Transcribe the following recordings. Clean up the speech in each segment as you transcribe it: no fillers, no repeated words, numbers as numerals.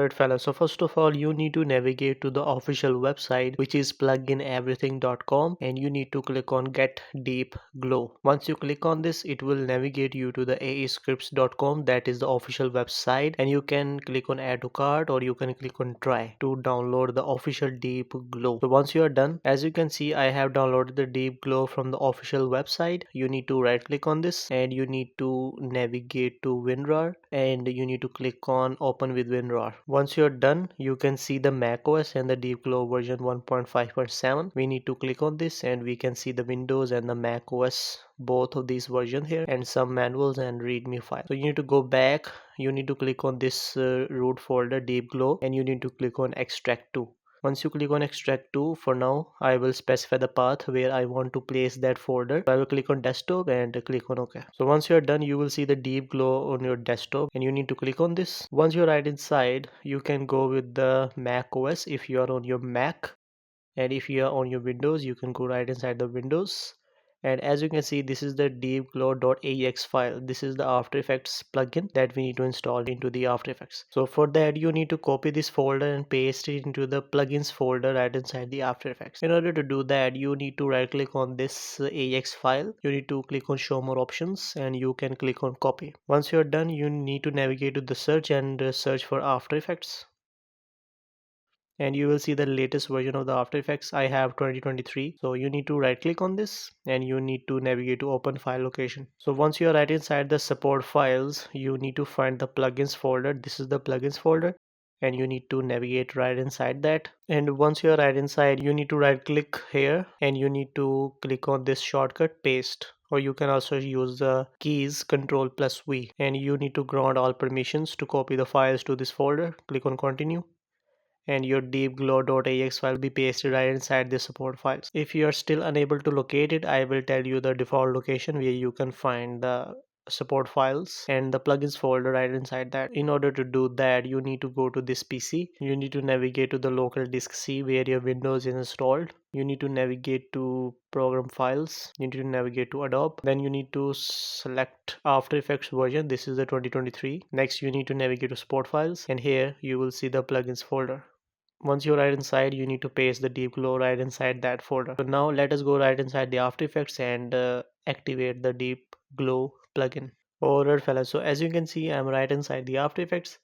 Alright fellas, so first of all you need to navigate to the official website, which is plugineverything.com, and you need to click on get deep glow. Once you click on this, it will navigate you to the aescripts.com, that is the official website, and you can click on add to cart or you can click on try to download the official deep glow. So once you are done, as you can see, I have downloaded the deep glow from the official website. You need to right click on this and you need to navigate to WinRAR and you need to click on open with WinRAR. Once you're done, you can see the macOS and the deep glow version 1.5.7. we need to click on this and we can see the Windows and the macOS, both of these versions here, and some manuals and readme file. So you need to go back, you need to click on this root folder deep glow and you need to click on extract to. Once you click on extract to, for now I will specify the path where I want to place that folder. So I will click on desktop and click on OK. So once you are done, you will see the deep glow on your desktop and you need to click on this. Once you're right inside, you can go with the Mac OS if you are on your Mac, and if you are on your Windows, you can go right inside the Windows. And as you can see, this is the deepglow.aex file. This is the After Effects plugin that we need to install into the After Effects. So for that, you need to copy this folder and paste it into the plugins folder right inside the After Effects. In order to do that, you need to right click on this aex file. You need to click on show more options and you can click on copy. Once you're done, you need to navigate to the search and search for After Effects, and you will see the latest version of the After Effects. I have 2023. So you need to right click on this and you need to navigate to open file location. So once you are right inside the support files, you need to find the plugins folder. This is the plugins folder and you need to navigate right inside that. And once you are right inside, you need to right click here and you need to click on this shortcut paste, or you can also use the keys Ctrl+V, and you need to grant all permissions to copy the files to this folder. Click on continue and your deepglow.ax file will be pasted right inside the support files. If you are still unable to locate it, I will tell you the default location where you can find the support files and the plugins folder right inside that. In order to do that, you need to go to this PC. You need to navigate to the local disk C where your Windows is installed. You need to navigate to program files. You need to navigate to Adobe. Then you need to select After Effects version. This is the 2023. Next, you need to navigate to support files, and here you will see the plugins folder. Once you're right inside, you need to paste the deep glow right inside that folder. So now let us go right inside the After Effects and activate the deep glow plugin. Alright fellas, so as you can see, I'm right inside the After Effects,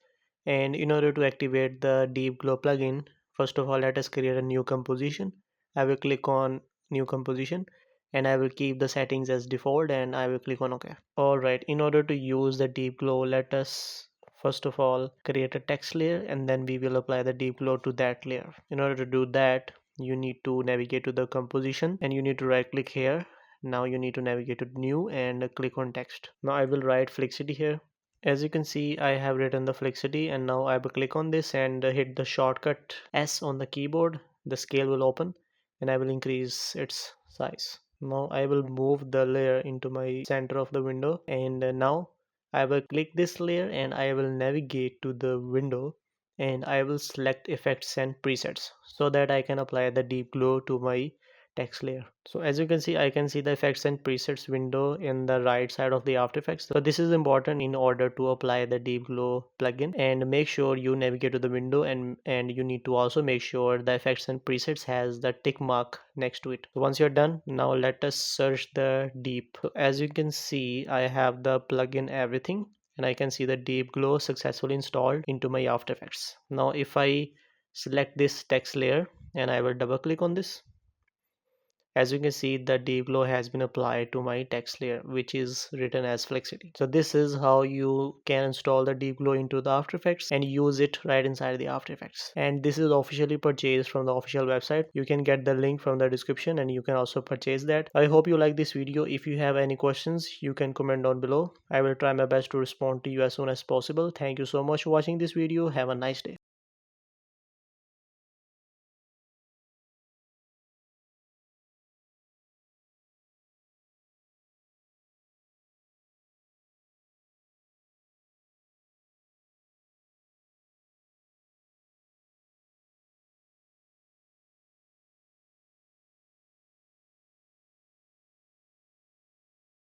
and in order to activate the deep glow plugin, first of all let us create a new composition. I will click on new composition and I will keep the settings as default and I will click on OK. Alright, in order to use the deep glow, let us first of all create a text layer and then we will apply the deep glow to that layer. In order to do that, you need to navigate to the composition and you need to right click here. Now you need to navigate to new and click on text. Now I will write FLIXITY here. As you can see, I have written the FLIXITY, and now I will click on this and hit the shortcut S on the keyboard. The scale will open and I will increase its size. Now I will move the layer into my center of the window, and now I will click this layer and I will navigate to the window and I will select effects and presets so that I can apply the deep glow to my text layer. So as you can see, I can see the effects and presets window in the right side of the After Effects. So this is important in order to apply the deep glow plugin, and make sure you navigate to the window and you need to also make sure the effects and presets has the tick mark next to it. So once you're done, now let us search the deep. So as you can see, I have the plugin everything and I can see the deep glow successfully installed into my After Effects. Now if I select this text layer and I will double click on this, as you can see, the deep glow has been applied to my text layer, which is written as FLIXITY. So this is how you can install the deep glow into the After Effects and use it right inside the After Effects. And this is officially purchased from the official website. You can get the link from the description and you can also purchase that. I hope you like this video. If you have any questions, you can comment down below. I will try my best to respond to you as soon as possible. Thank you so much for watching this video. Have a nice day.